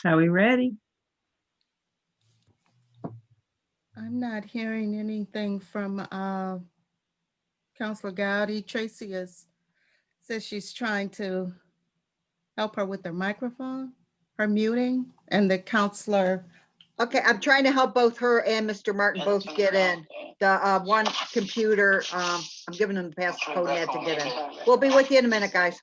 Are we ready? I'm not hearing anything from Counselor Gowdy. Tracy says she's trying to help her with her microphone, her muting, and the counselor. Okay, I'm trying to help both her and Mr. Martin both get in. The one computer, I'm giving them the passcode net to get in. We'll be with you in a minute, guys.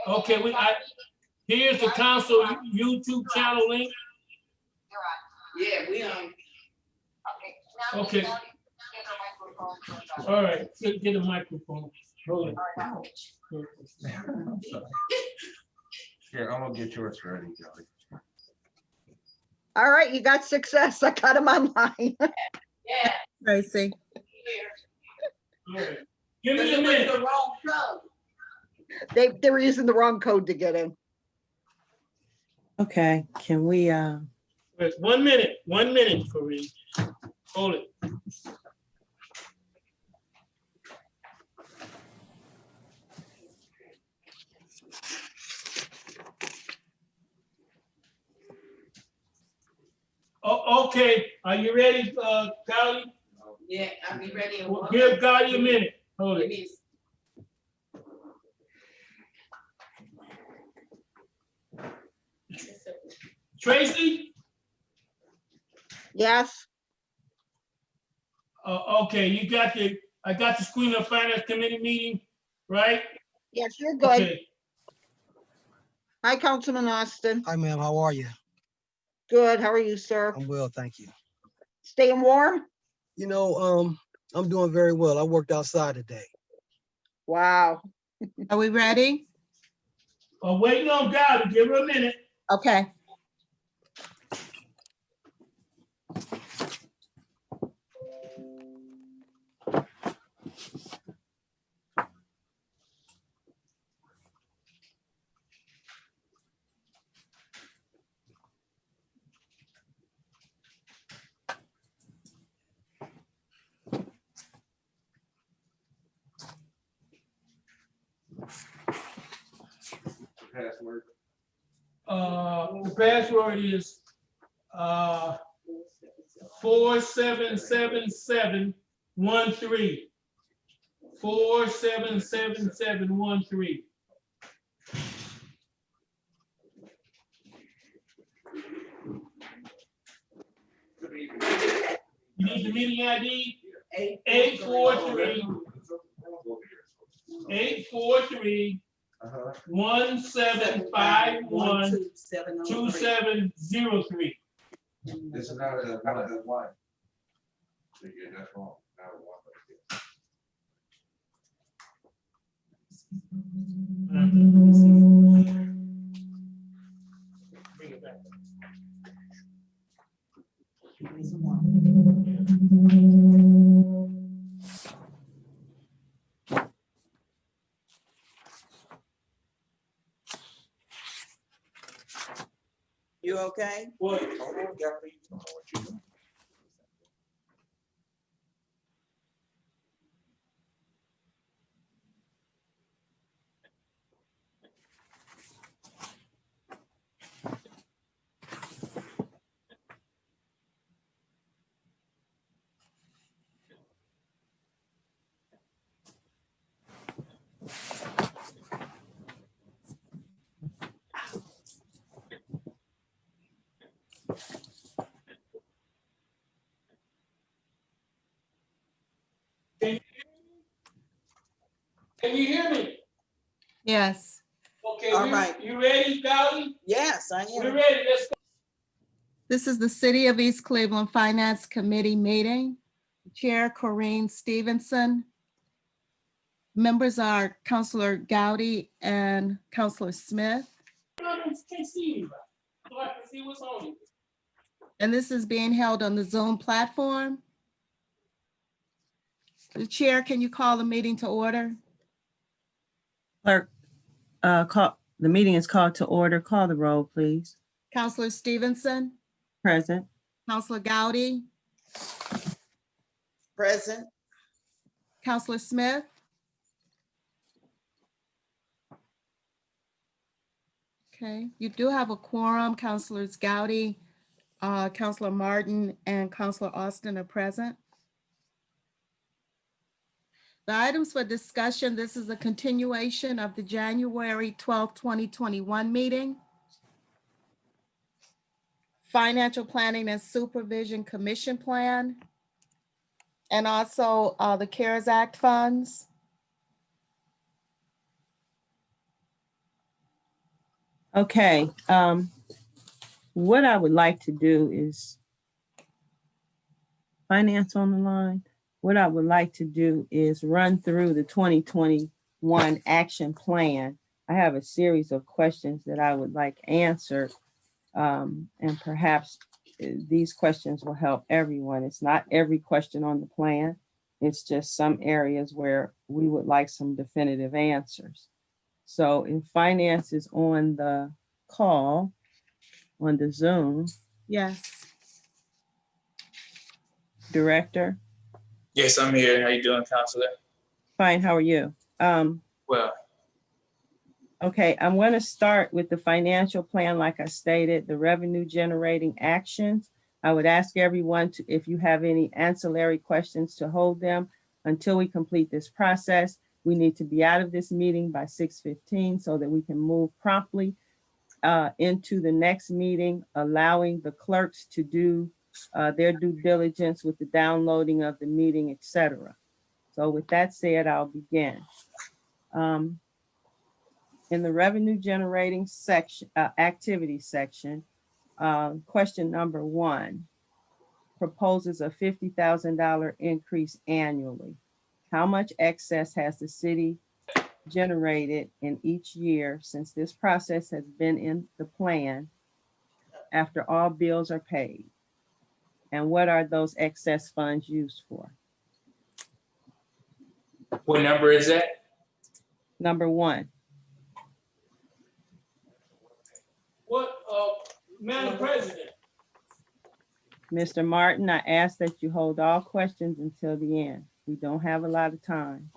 Okay, here's the council YouTube channel link. Yeah, we on. Okay. All right, get a microphone. Hold it. Here, I'm gonna get yours ready, Kelly. All right, you got success. I got him online. Yeah. Tracy. All right. Give me a minute. The wrong code. They were using the wrong code to get in. Okay, can we, Wait, 1 minute, Fareed. Hold it. Oh, okay, are you ready, Gotti? Yeah, I'll be ready in Well, one. give Gotti a minute. Hold it. Maybe Tracy? Yes, Okay, I got the screen of finance committee meeting, right? yes, you're good. Okay. Hi, Councilman Austin. Hi, ma'am. How are you? Good. How are you, sir? I'm well, thank you. Staying warm? You know, I'm doing very well. I worked outside today. Wow. Are we ready? Waiting on Gotti, give her a minute. Okay. Password. The password is 477713. 477713. You need the meeting ID? 843 1751 2703. This is not a one. Yeah, that's wrong. Not a one. Bring it back. You okay? What? Can you hear me? Yes. Okay, All right. You ready, Gotti? Yes, I We're am. ready, let's go. This is the City of East Cleveland Finance Committee meeting. Chair Corrine Stevenson. Members are Councilor Gowdy and Councilor Smith. I can't see anybody, so I can see what's on it. And this is being held on the Zoom platform. The chair, can you call the meeting to order? clerk, The meeting is called to order. Call the roll, please. Counselor Stevenson, Present. Counselor Gowdy, Present. Counselor Smith. Okay, you do have a quorum. Counselors Gowdy, Counselor Martin, and Counselor Austin are present. The items for discussion, this is a continuation of the January 12th, 2021 meeting. Financial Planning and Supervision Commission Plan. And also the CARES Act funds. Okay, what I would like to do is finance on the line. What I would like to do is run through the 2021 action plan. I have a series of questions that I would like answered. And perhaps these questions will help everyone. It's not every question on the plan. It's just some areas where we would like some definitive answers. So if finance is on the call, on the Zoom, Yes. Director, Yes, I'm here. How you doing, Counselor? fine, how are you? Well, Okay, I'm going to start with the financial plan, like I stated, the revenue generating actions. I would ask everyone to, if you have any ancillary questions, to hold them until we complete this process. We need to be out of this meeting by 6:15 so that we can move promptly into the next meeting, allowing the clerks to do their due diligence with the downloading of the meeting, etc. So with that said, I'll begin. In the revenue generating section, activity section, question number 1 proposes a $50,000 increase annually. How much excess has the city generated in each year since this process has been in the plan after all bills are paid? And what are those excess funds used for? what number is that? Number 1. What, Madam President, Mr. Martin, I ask that you hold all questions until the end. We don't have a lot of time.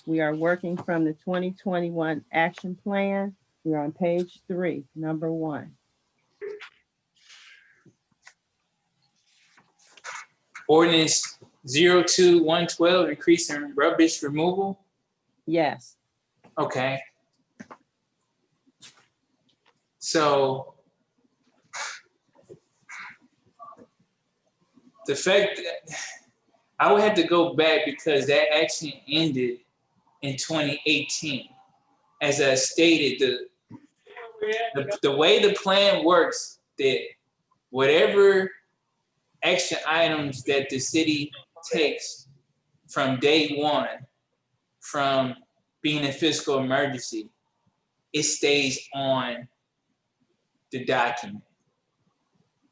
We are working from the 2021 action plan. We're on page 3, number 1. Ordinance 02112, increase in rubbish removal. Yes, Okay. So the fact that I would have to go back because that action ended in 2018. As I stated, the way the plan works, that whatever action items that the city takes from day one, from being a fiscal emergency, it stays on the document.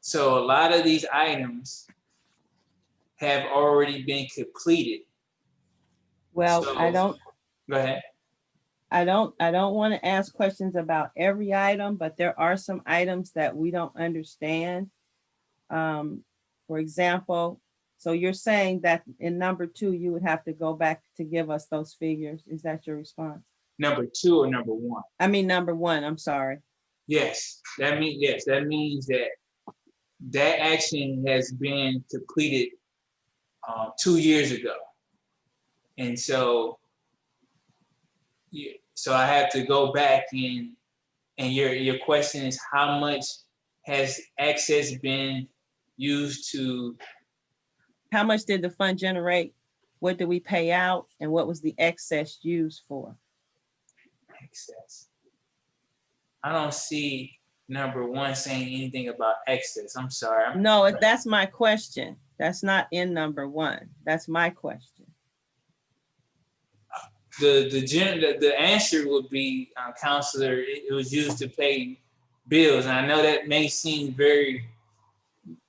So a lot of these items have already been completed. well, So- I don't Go ahead. want to ask questions about every item, but there are some items that we don't understand. For example, so you're saying that in number 2, you would have to go back to give us those figures. Is that your response? Number 2 or number 1? I mean, number 1, I'm sorry. Yes, that means that that action has been completed 2 years ago. And so, so I have to go back and your question is how much has excess been used to? How much did the fund generate? What did we pay out? And what was the excess used for? Excess. I don't see number 1 saying anything about excess. I'm sorry. No, that's my question. That's not in number 1. That's my question. The answer would be, Counselor, it was used to pay bills. And I know that may seem very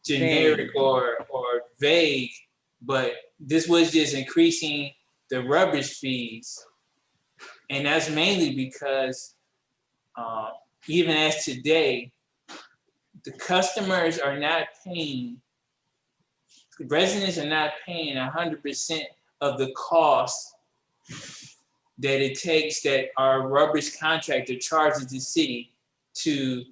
generic or vague, but this was just increasing the rubbish fees. And that's mainly because even as today, the customers are not paying, the residents are not paying 100% of the cost that it takes, that our rubbish contractor charges the city to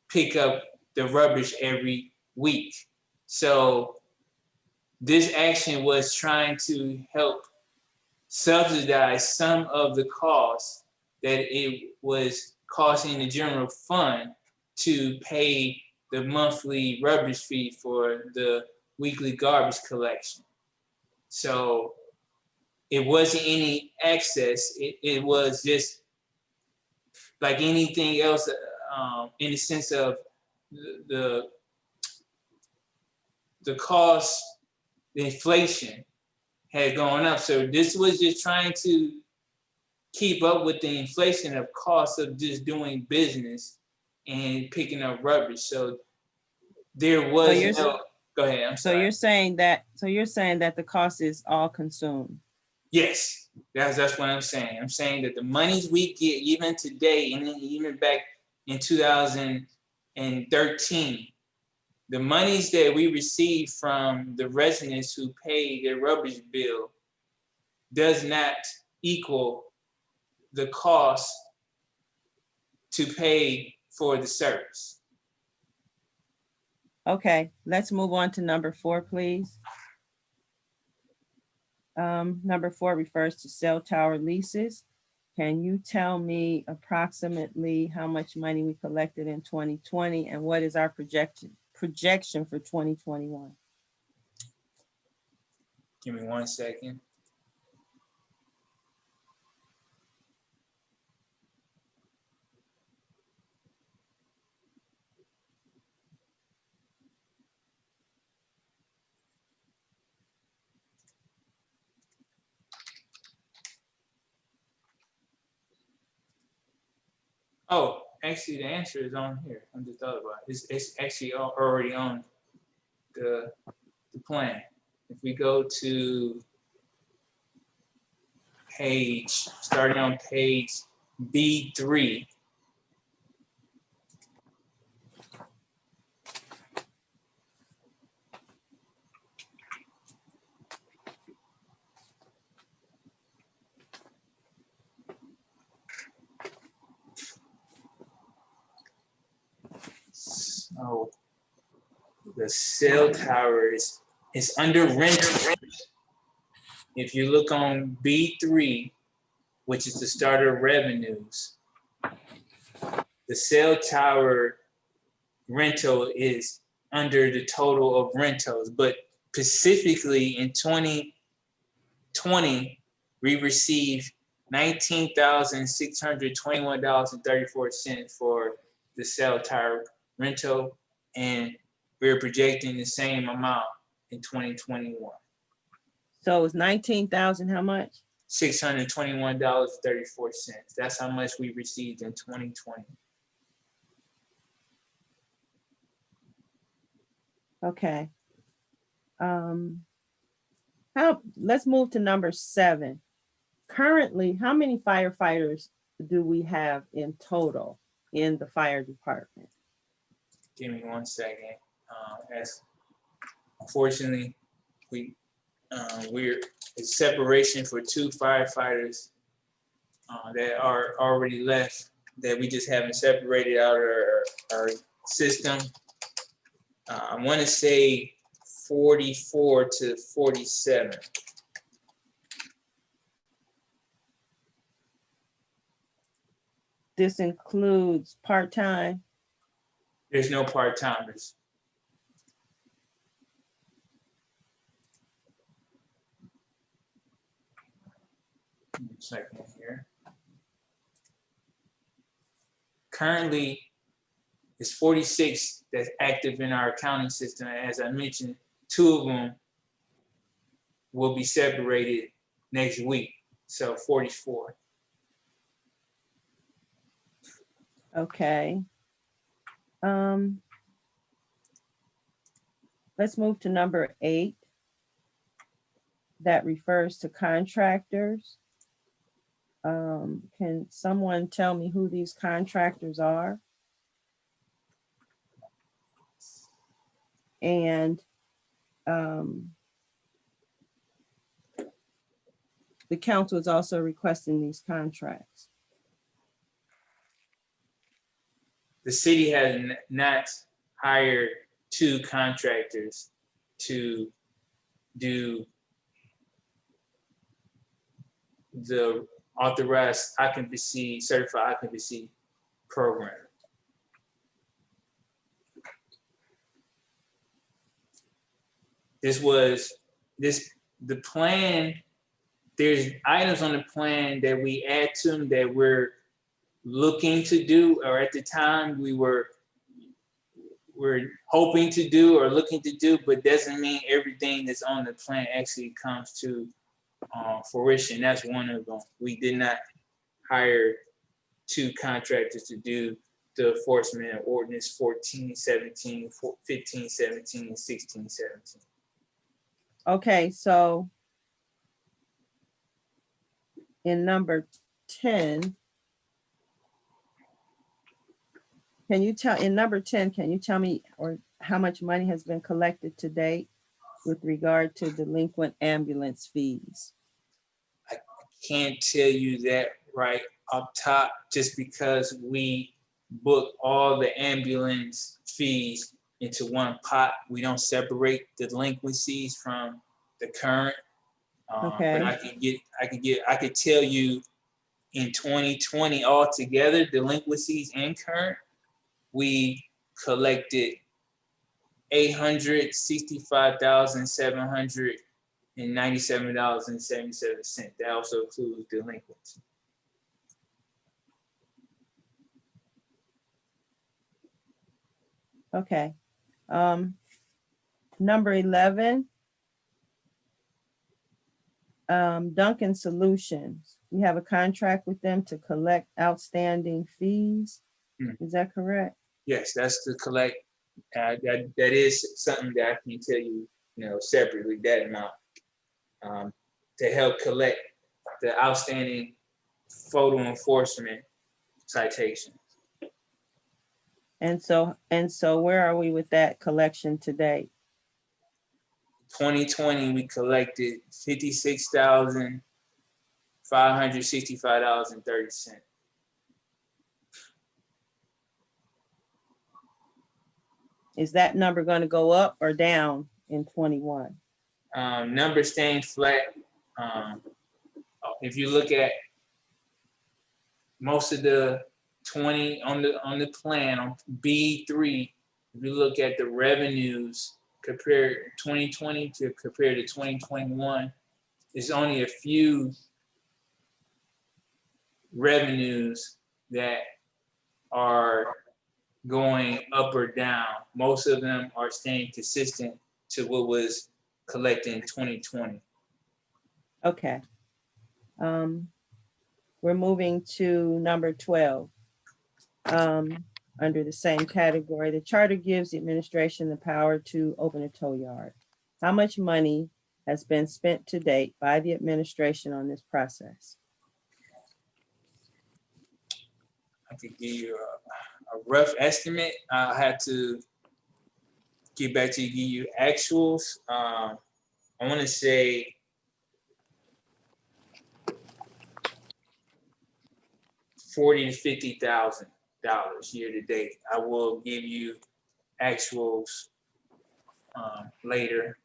pick up the rubbish every week. So this action was trying to help subsidize some of the costs that it was costing the general fund to pay the monthly rubbish fee for the weekly garbage collection. So it wasn't any excess. It was just like anything else, in the sense of the cost, the inflation had gone up. So this was just trying to keep up with the inflation of costs of just doing business and picking up rubbish. So there was you're- no, go ahead, I'm So sorry. you're saying that the cost is all consumed. Yes, that's what I'm saying. I'm saying that the monies we get even today, and even back in 2013, the monies that we receive from the residents who pay their rubbish bill does not equal the cost to pay for the service. Okay, let's move on to number 4, please. Number 4 refers to cell tower leases. Can you tell me approximately how much money we collected in 2020 and what is our projection for 2021? Give me 1 second. Oh, actually, the answer is on here. I just thought about it. It's actually already on the plan. If we go to starting on page B3, so the cell tower is under rental. If you look on B3, which is the starter revenues, the cell tower rental is under the total of rentals, but specifically in 2020, we received $19,621.34 for the cell tower rental, and we're projecting the same amount in 2021. So it's 19,000, how much? $621.34. That's how much we received in 2020. Okay. Let's move to number 7. Currently, how many firefighters do we have in total in the fire department? Give me 1 second. As unfortunately, we're in separation for 2 firefighters that are already left, that we just haven't separated out of our system. I want to say 44 to 47. This includes part-time. There's no part-timers. Second here. Currently, it's 46 that's active in our accounting system. As I mentioned, 2 of them will be separated next week, so 44. Okay. Let's move to number 8. that refers to contractors. Can someone tell me who these contractors are? And the council is also requesting these contracts. The city has not hired 2 contractors to do the authorized occupancy, certified occupancy program. The plan, there's items on the plan that we add to them that we're looking to do, or at the time we're hoping to do or looking to do, but doesn't mean everything that's on the plan actually comes to fruition. That's one of them. We did not hire 2 contractors to do the enforcement of ordinance 1417, 1517, and 1617. Okay, so in number 10, can you tell me or how much money has been collected to date with regard to delinquent ambulance fees? Can't tell you that right up top, just because we book all the ambulance fees into one pot. We don't separate the delinquencies from the current. Okay. But I could tell you in 2020 altogether, delinquencies and current, we collected $865,797.77. That also includes delinquents. Okay. Number 11, Duncan Solutions. We have a contract with them to collect outstanding fees. Is that correct? Yes, that's to collect. That is something that I can tell you, separately, that amount, to help collect the outstanding photo enforcement citation. And so where are we with that collection today? 2020, we collected $56,565.30. Is that number going to go up or down in 21? Number staying flat. If you look at most of the 20 on the plan on B3, if you look at the revenues compared 2020 to compare to 2021, there's only a few revenues that are going up or down. Most of them are staying consistent to what was collected in 2020. Okay. We're moving to number 12. Under the same category, the charter gives the administration the power to open a tow yard. How much money has been spent to date by the administration on this process? I could give you a rough estimate. I had to get back to you, give you actuals. I want to say $40,000 to $50,000 year to date. I will give you actuals later,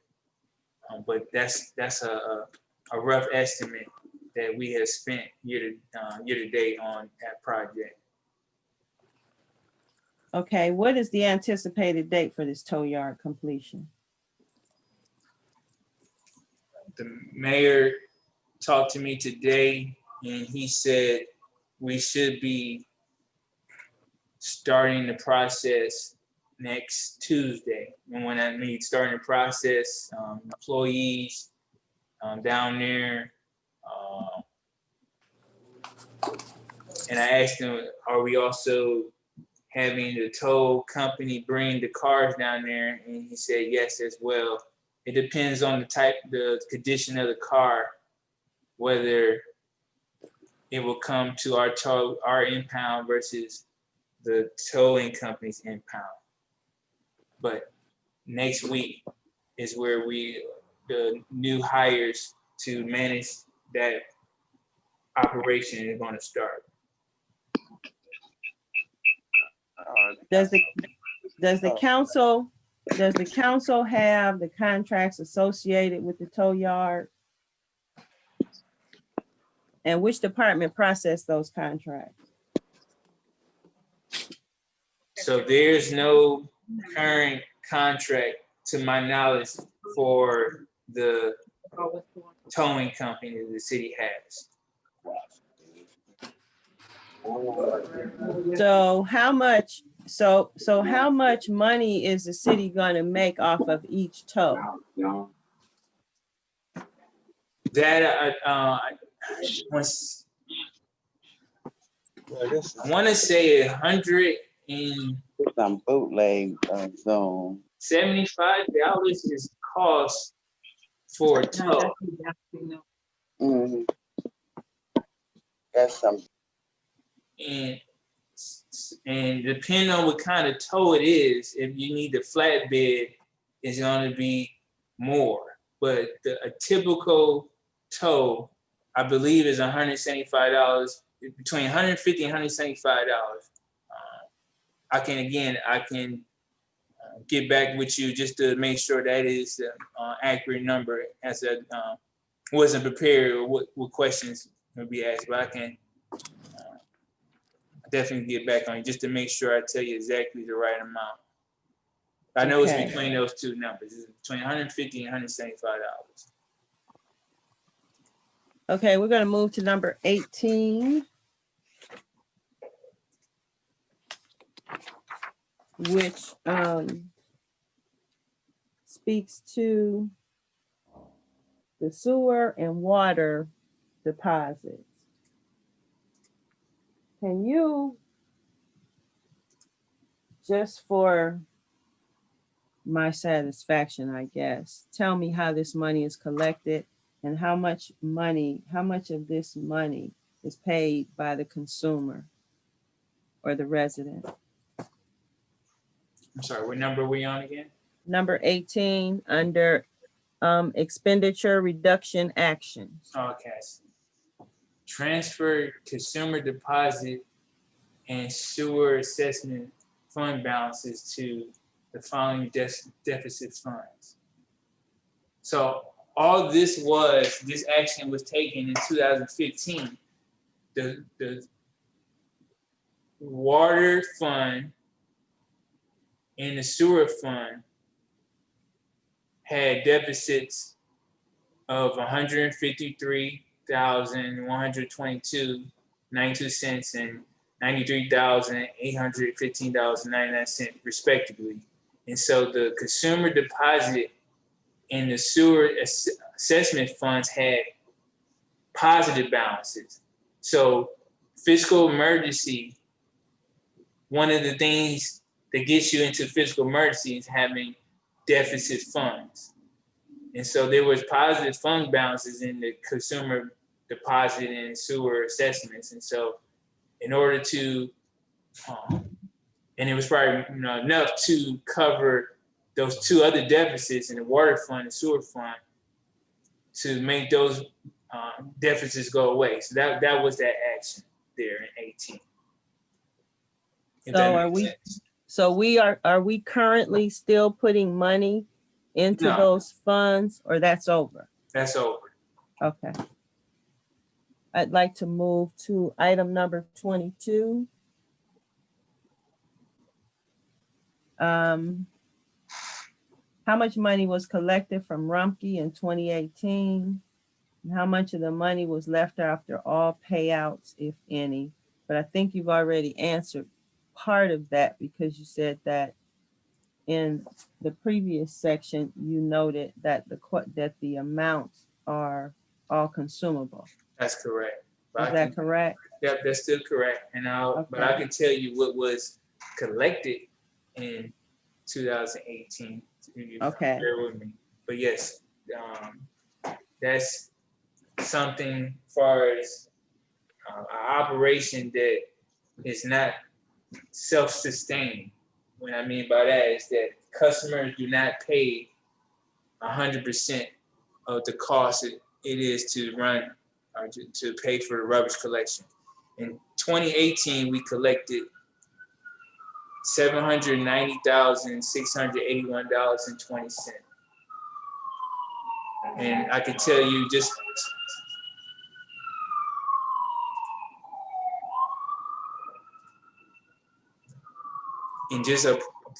but that's a rough estimate that we have spent year to date on that project. Okay, what is the anticipated date for this tow yard completion? The mayor talked to me today and he said we should be starting the process next Tuesday. And when I mean starting the process, employees down there, and I asked him, are we also having the tow company bring the cars down there? And he said yes as well. it depends on the condition of the car, whether it will come to our impound versus the towing company's impound. But next week is where the new hires to manage that operation is going to start. Does the council have the contracts associated with the tow yard? And which department processed those contracts? So there's no current contract, to my knowledge, for the towing company that the city has. So how much money is the city gonna make off of each tow? That I guess I want to say $175 Some bootleg zone. is cost for a tow. Mhm. That's some. And depending on what kind of tow it is, if you need the flatbed, it's going to be more. But a typical tow, I believe, is $175, between $150 and $175. I can get back with you just to make sure that is the accurate number, as I wasn't prepared or what questions will be asked, but I can definitely get back on you just to make sure I tell you exactly the right amount. I know Okay. it's between those two numbers. It's between $150 and $175. Okay, we're gonna move to number 18, which speaks to the sewer and water deposits. Can you, just for my satisfaction, I guess, tell me how this money is collected and how much of this money is paid by the consumer or the resident? I'm sorry, what number are we on again? Number 18, under expenditure reduction actions. Okay. Transfer consumer deposit and sewer assessment fund balances to the following deficit funds. So all this action was taken in 2015. The water fund and the sewer fund had deficits of $153,122.92 and $93,815.99 respectively. And so the consumer deposit and the sewer assessment funds had positive balances. So fiscal emergency, one of the things that gets you into fiscal emergency is having deficit funds. And so there was positive fund balances in the consumer deposit and sewer assessments. And so in order to, and it was probably enough to cover those two other deficits in the water fund and sewer fund to make those deficits go away. So that was that action there in 18. If that makes sense. So are we currently still putting money into No. those funds, or that's over? That's over. Okay. I'd like to move to item number 22. How much money was collected from Rumpke in 2018? And how much of the money was left after all payouts, if any? But I think you've already answered part of that, because you said that in the previous section, you noted that the amounts are all consumable. That's correct. Is that correct? Yep, that's still correct. And but I can tell you what was collected in 2018. Okay. Bear with me. But yes, that's something far as an operation that is not self-sustaining. What I mean by that is that customers do not pay 100% of the cost it is to run or to pay for the rubbish collection. In 2018, we collected $790,681.20. And I can tell you just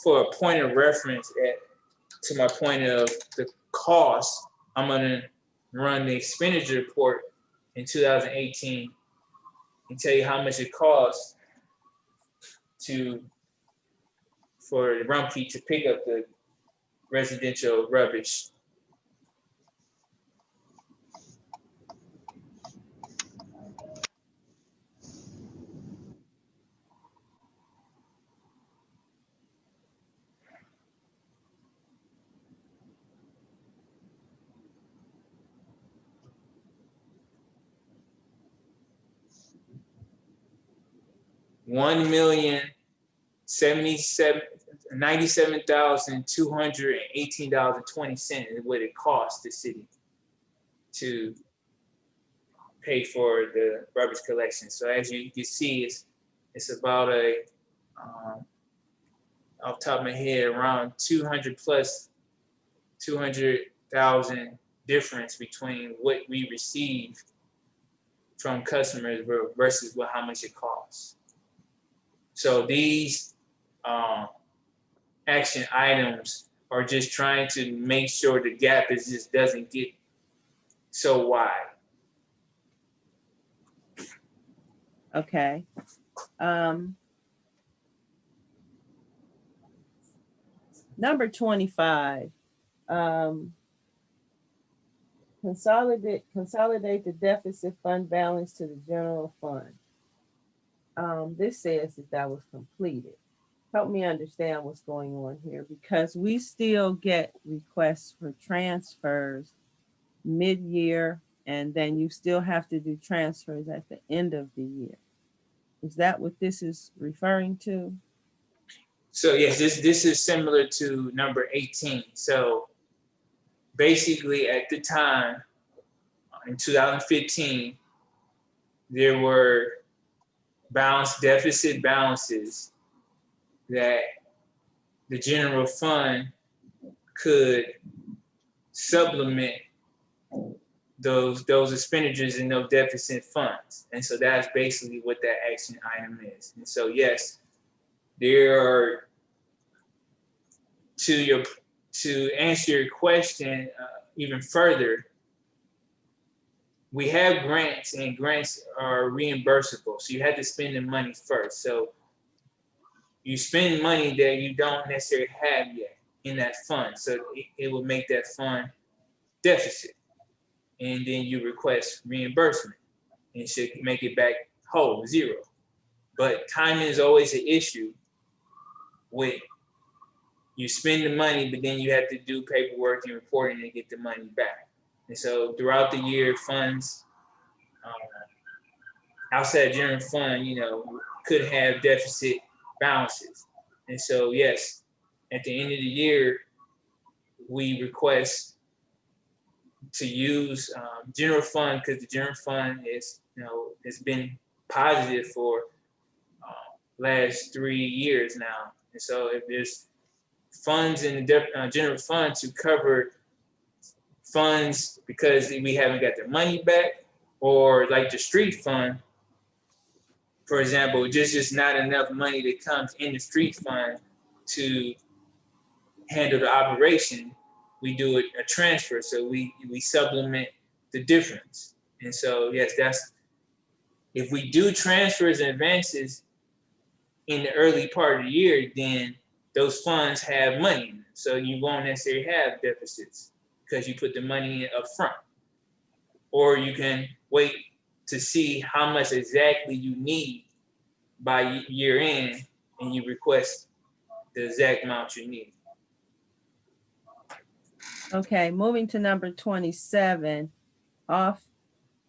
for a point of reference to my point of the cost, I'm gonna run the expenditure report in 2018 and tell you how much it costs for Rumpke to pick up the residential rubbish. $1,097,218.20 is what it costs the city to pay for the rubbish collection. So as you can see, it's about off the top of my head, around 200,000 difference between what we receive from customers versus how much it costs. So these action items are just trying to make sure the gap just doesn't get so wide. Okay. Number 25. Consolidate the deficit fund balance to the general fund. This says that was completed. Help me understand what's going on here, because we still get requests for transfers mid-year, and then you still have to do transfers at the end of the year. Is that what this is referring to? So yes, this is similar to number 18. So basically at the time, in 2015, there were deficit balances that the general fund could supplement those expenditures in those deficit funds. And so that's basically what that action item is. And so yes, there are, to answer your question even further, we have grants, and grants are reimbursable. So you have to spend the money first. So you spend money that you don't necessarily have yet in that fund. So it will make that fund deficit. And then you request reimbursement and should make it back whole, zero. But timing is always an issue with you spend the money, but then you have to do paperwork and reporting to get the money back. And so throughout the year, funds outside general fund, could have deficit balances. And so, yes, at the end of the year, we request to use general fund, because the general fund is, it's been positive for last 3 years now. And so if there's funds in the general fund to cover funds because we haven't got the money back, or like the street fund, for example, just not enough money that comes in the street fund to handle the operation, we do a transfer. So we supplement the difference. And so, yes, if we do transfers and advances in the early part of the year, then those funds have money in them. So you won't necessarily have deficits because you put the money in up front. Or you can wait to see how much exactly you need by year end, and you request the exact amount you need. Okay, moving to number 27, I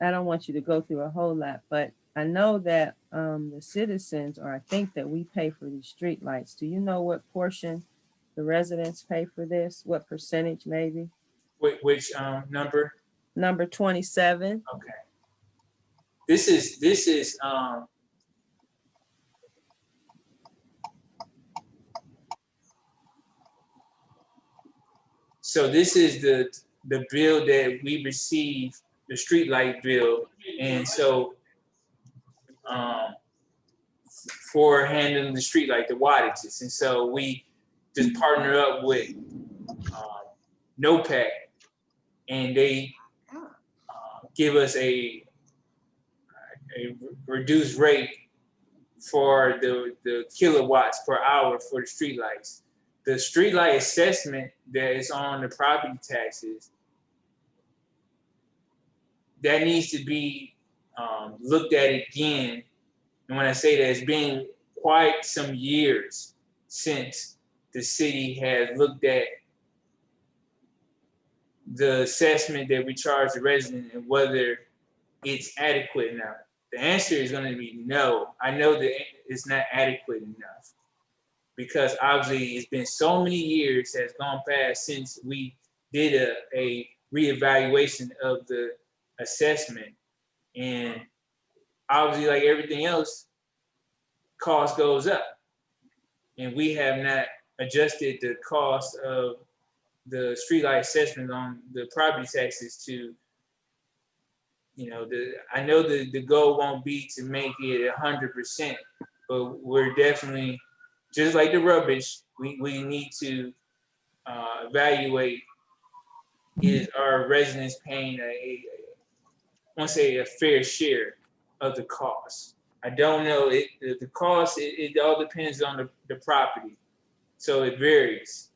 don't want you to go through a whole lot, but I know that the citizens, or I think that we pay for these street lights. Do you know what portion the residents pay for this? What percentage maybe? Which number? Number 27. Okay. This is so this is the bill that we receive, the street light bill, and so for handling the street light, the wattages, and so we just partner up with NOPAC, and they give us a reduced rate for the kilowatts per hour for the streetlights. The streetlight assessment that is on the property taxes, that needs to be looked at again. And when I say that, it's been quite some years since the city has looked at the assessment that we charge the resident and whether it's adequate now. The answer is going to be no. I know that it's not adequate enough because obviously it's been so many years has gone past since we did a reevaluation of the assessment. And obviously, like everything else, cost goes up. And we have not adjusted the cost of the streetlight assessment on the property taxes to, you know, I know the goal won't be to make it 100%, but we're definitely, just like the rubbish, we need to evaluate, is our residents paying I want to say a fair share of the cost. I don't know, the cost, it all depends on the property. So it varies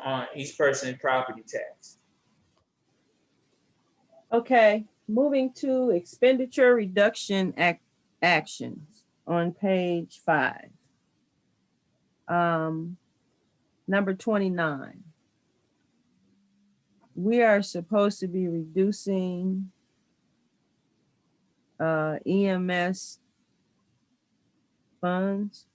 on each person's property tax. Okay, moving to expenditure reduction actions on page 5. Number 29. We are supposed to be reducing EMS funds.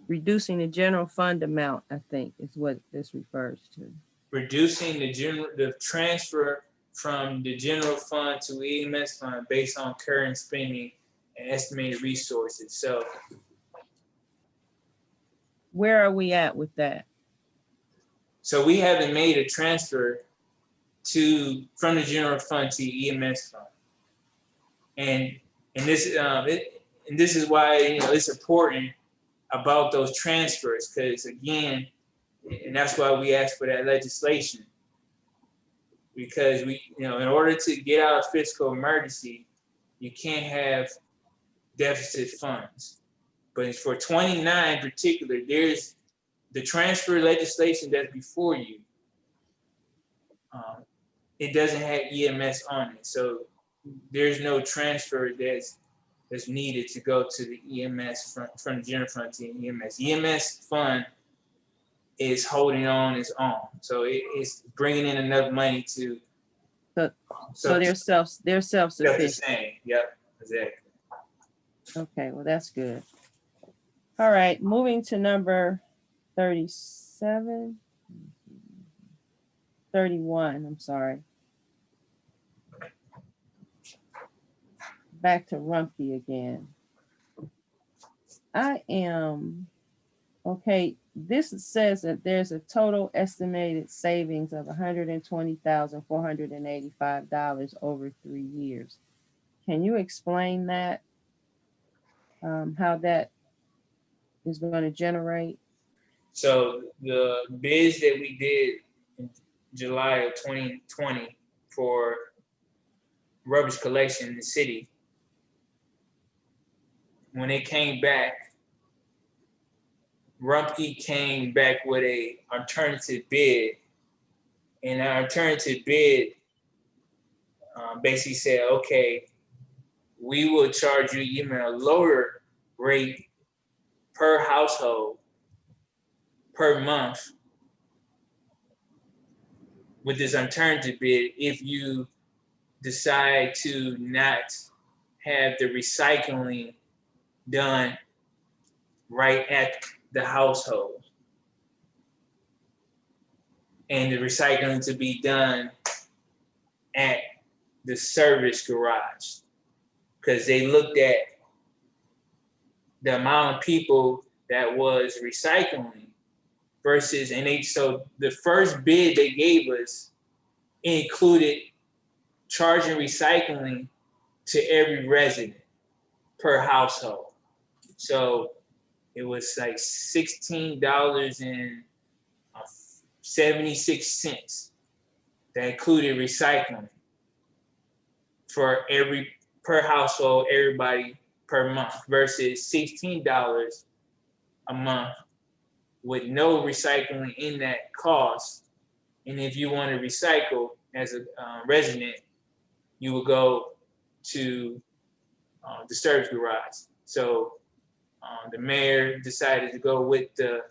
Reducing the general fund amount, I think, is what this refers to. Reducing the transfer from the general fund to EMS fund based on current spending and estimated resources. So where are we at with that? So we haven't made a transfer from the general fund to EMS fund, and this is why, you know, it's important about those transfers, because again, and that's why we asked for that legislation, because we, you know, in order to get out of fiscal emergency, you can't have deficit funds. But for 29 in particular, there's the transfer legislation that's before you. It doesn't have EMS on it, so there's no transfer that's needed to go to the EMS from the general fund to EMS. EMS fund is holding on its own, so it's bringing in enough money to. So they're self-sufficient. Yep, exactly. Okay, well, that's good. All right, moving to number 31, I'm sorry. Back to Rumpke again. Okay, this says that there's a total estimated savings of $120,485 over 3 years. Can you explain that? How that is going to generate? So the bids that we did in July of 2020 for rubbish collection in the city, when it came back, Rumpke came back with a alternative bid, and our alternative bid basically said, okay, we will charge you even a lower rate per household per month with this alternative bid, if you decide to not have the recycling done right at the household, and the recycling to be done at the service garage, because they looked at the amount of people that was recycling versus, and they, so the first bid they gave us included charging recycling to every resident per household. So it was like $16.76 that included recycling for every per household, everybody per month, versus $16 a month with no recycling in that cost. And if you want to recycle as a resident, you would go to the service garage. So the mayor decided to go with the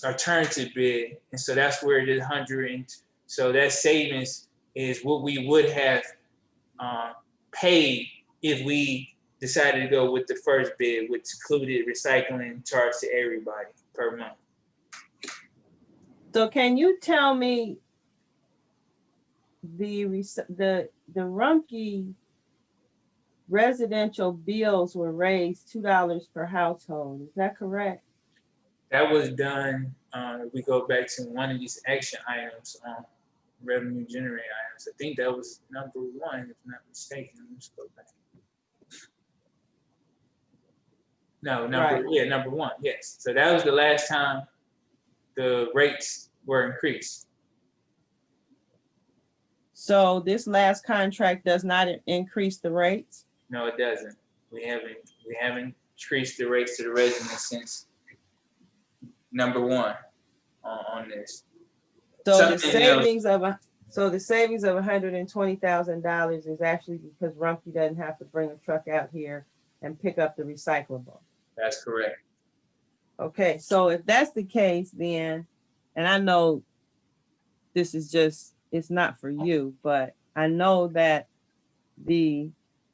alternative bid, and so that's where the 100. So that savings is what we would have paid if we decided to go with the first bid, which included recycling charge to everybody per month. So can you tell me the Rumpke residential bills were raised $2 per household? Is that correct? That was done, we go back to one of these action items, revenue generating items. I think that was number 1, if not mistaken. Let's go back. No, number 1, yes. So that was the last time the rates were increased. So this last contract does not increase the rates? No, it doesn't. We haven't increased the rates to the residents since number 1 on this. So the savings of $120,000 is actually because Rumpke doesn't have to bring a truck out here and pick up the recyclable. That's correct. Okay, so if that's the case, then, and I know this is just, it's not for you, but I know that the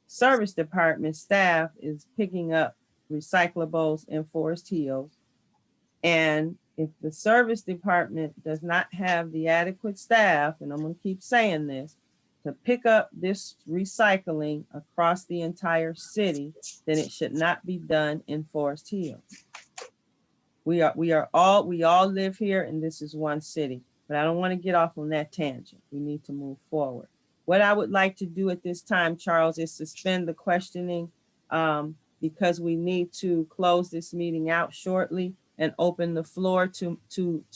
service department staff is picking up recyclables in Forest Hills. And if the service department does not have the adequate staff, and I'm going to keep saying this, to pick up this recycling across the entire city, then it should not be done in Forest Hills. We all live here, and this is one city, but I don't want to get off on that tangent. We need to move forward. What I would like to do at this time, Charles, is suspend the questioning because we need to close this meeting out shortly and open the floor to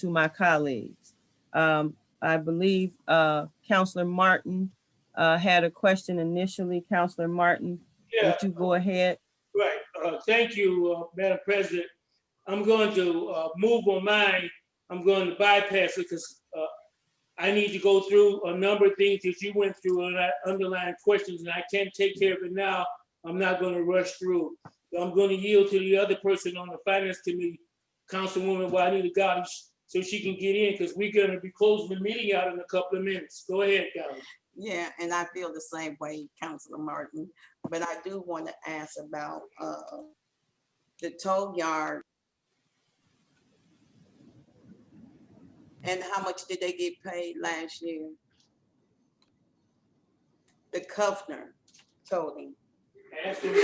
my colleagues. I believe Councilor Martin had a question initially. Councilor Martin, Yeah, would you go ahead? right. Thank you, Madam President. I'm going to move on mine. I'm going to bypass it because I need to go through a number of things that you went through and underlying questions, and I can't take care of it now. I'm not going to rush through. So I'm going to yield to the other person on the Finance Committee, Councilwoman Juanita Gotti, so she can get in, because we're going to be closing the meeting out in a couple of minutes. Go ahead, Gotti. Yeah, and I feel the same way, Councilor Martin, but I do want to ask about the tow yard. And how much did they get paid last year? The Kufner towing. Ask them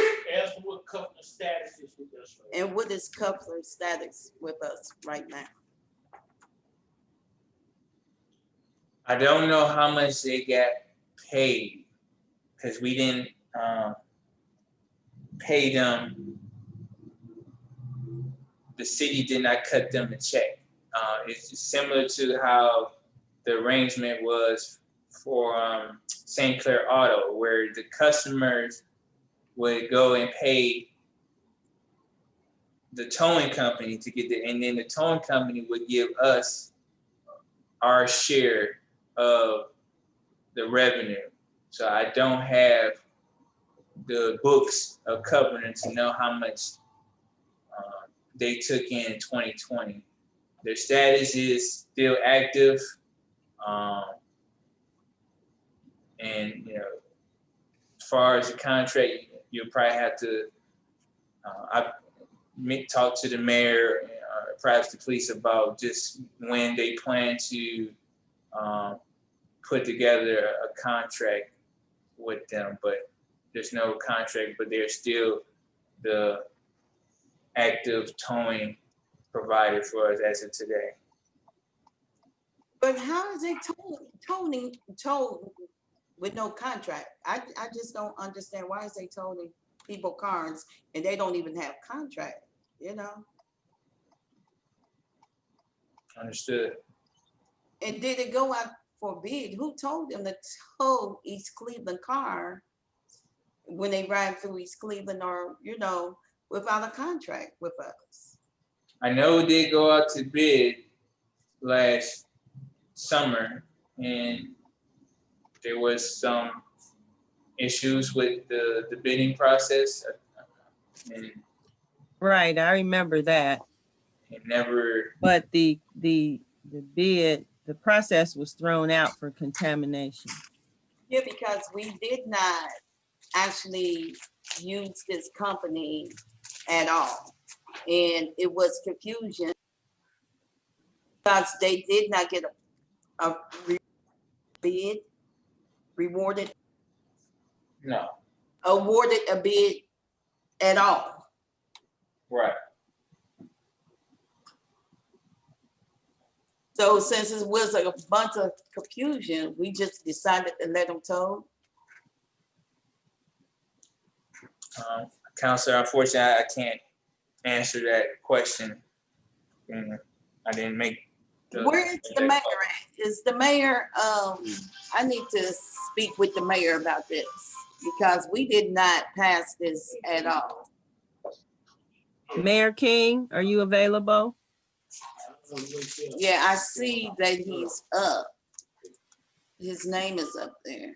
what Kufner status is with us. Right? And what is Kufner status with us right now? I don't know how much they got paid because we didn't pay them. The city did not cut them a check. It's similar to how the arrangement was for St. Clair Auto, where the customers would go and pay the towing company to get and then the towing company would give us our share of the revenue. So I don't have the books of Covenant to know how much they took in 2020. their status is still active. And, you know, as far as the contract, you'll probably have to, talk to the mayor or perhaps the police about just when they plan to put together a contract with them. But there's no contract, but they're still the active towing provider for us as of today. But how is it towed with no contract? I just don't understand. Why is they towing people cars and they don't even have contract, you know? Understood. And did it go out for bid? Who told them to tow East Cleveland car when they ride through East Cleveland, or, you know, without a contract with us? I know it did go out to bid last summer, and there was some issues with the bidding process. And Right, I remember that. it never, But the bid, the process was thrown out for contamination. Yeah, because we did not actually use this company at all. And it was confusion because they did not get a bid, awarded a bid at all. right. So since it was like a bunch of confusion, we just decided to let them tow. Counselor, unfortunately, I can't answer that question. And I didn't make Where is the mayor at? Is the mayor, I need to speak with the mayor about this because we did not pass this at all. Mayor King, are you available? Yeah, I see that he's up. His name is up there.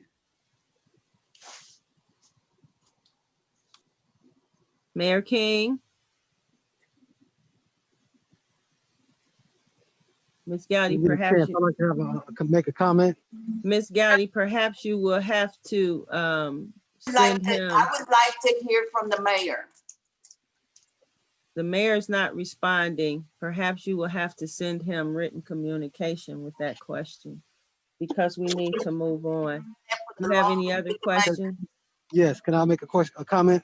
Mayor King? Ms. Gowdy, Give me a perhaps chance. I'd like to have make a comment. Ms. Gowdy, perhaps you will have to I send him. would like to hear from the mayor. The mayor's not responding. Perhaps you will have to send him written communication with that question because we need to move on. Do you have any other questions? Yes, can I make a comment?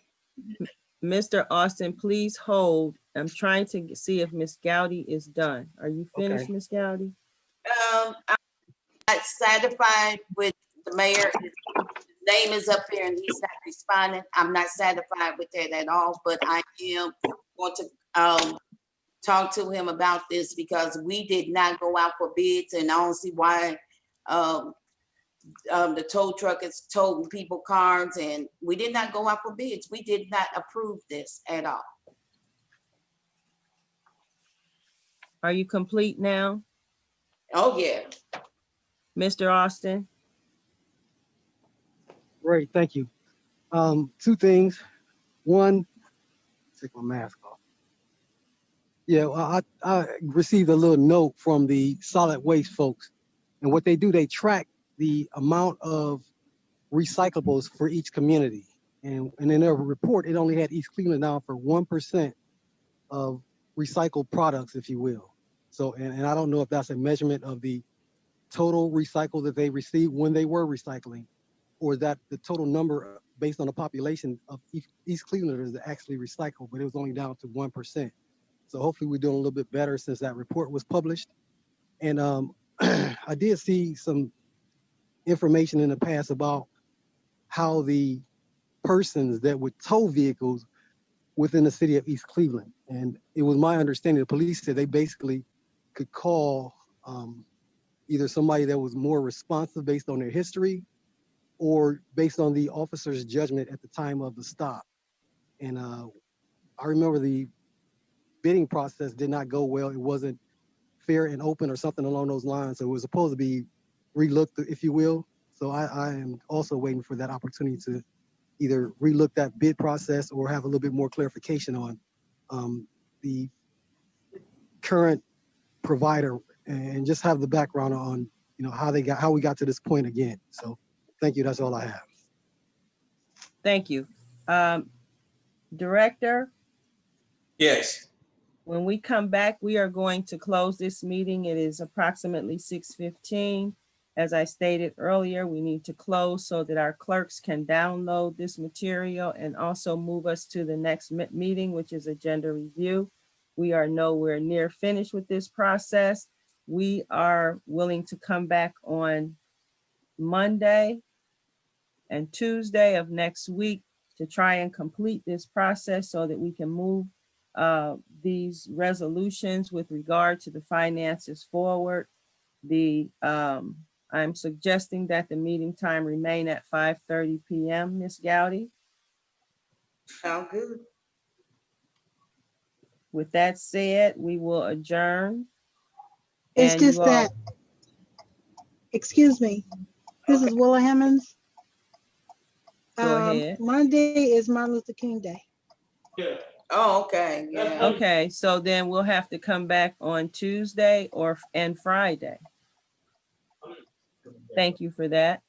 Mr. Austin, please hold. I'm trying to see if Ms. Gowdy is done. Are you finished, Okay. Ms. Gowdy? I'm not satisfied with the mayor. His name is up here and he's not responding. I'm not satisfied with that at all, but I am going to talk to him about this because we did not go out for bids and I don't see why the tow truck is towing people cars and we did not go out for bids. We did not approve this at all. Are you complete now? Oh, yeah. Mr. Austin? Great, thank you. Two things. One, take my mask off. Yeah, I received a little note from the solid waste folks. And what they do, they track the amount of recyclables for each community. And in their report, it only had East Cleveland down for 1% of recycled products, if you will. So, and I don't know if that's a measurement of the total recycle that they received when they were recycling, or is that the total number based on the population of East Clevelanders that actually recycle, but it was only down to 1%. So hopefully we're doing a little bit better since that report was published. And I did see some information in the past about how the persons that would tow vehicles within the city of East Cleveland. And it was my understanding, the police said they basically could call either somebody that was more responsive based on their history or based on the officer's judgment at the time of the stop. And I remember the bidding process did not go well. It wasn't fair and open or something along those lines. So it was supposed to be relooked, if you will. So I am also waiting for that opportunity to either relook that bid process or have a little bit more clarification on the current provider and just have the background on, how we got to this point again. So thank you. That's all I have. Thank you. Director, Yes. when we come back, we are going to close this meeting. It is approximately 6:15. As I stated earlier, we need to close so that our clerks can download this material and also move us to the next meeting, which is agenda review. We are nowhere near finished with this process. We are willing to come back on Monday and Tuesday of next week to try and complete this process so that we can move these resolutions with regard to the finances forward. I'm suggesting that the meeting time remain at 5:30 PM, Ms. Gowdy. Sound good. With that said, we will adjourn. It's And just you all- that, excuse me, this is Willa Hemmons. Go ahead. Monday is Martin Luther King Day. Yeah. Oh, okay, yeah. Okay, so then we'll have to come back on Tuesday and Friday. Thank you for that.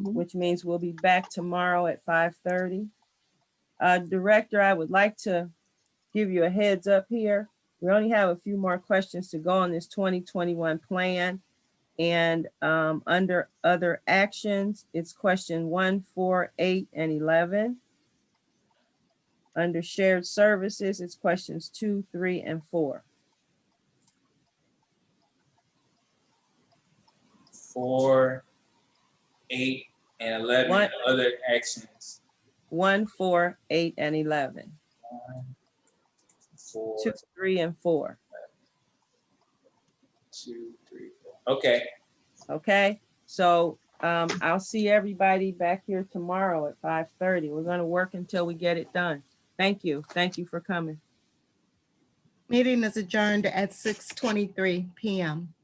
Which means we'll be back tomorrow at 5:30. Director, I would like to give you a heads up here. We only have a few more questions to go on this 2021 plan. And under other actions, it's question 1, 4, 8, and 11. Under shared services, it's questions 2, 3, and 4. 4, 8, and 11 What? other actions. 1, 4, 8, and 11. 1, 4, 2, 3, and 4. 2, 3, 4. Okay. Okay, so I'll see everybody back here tomorrow at 5:30. We're gonna work until we get it done. Thank you. Thank you for coming. Meeting is adjourned at 6:23 PM.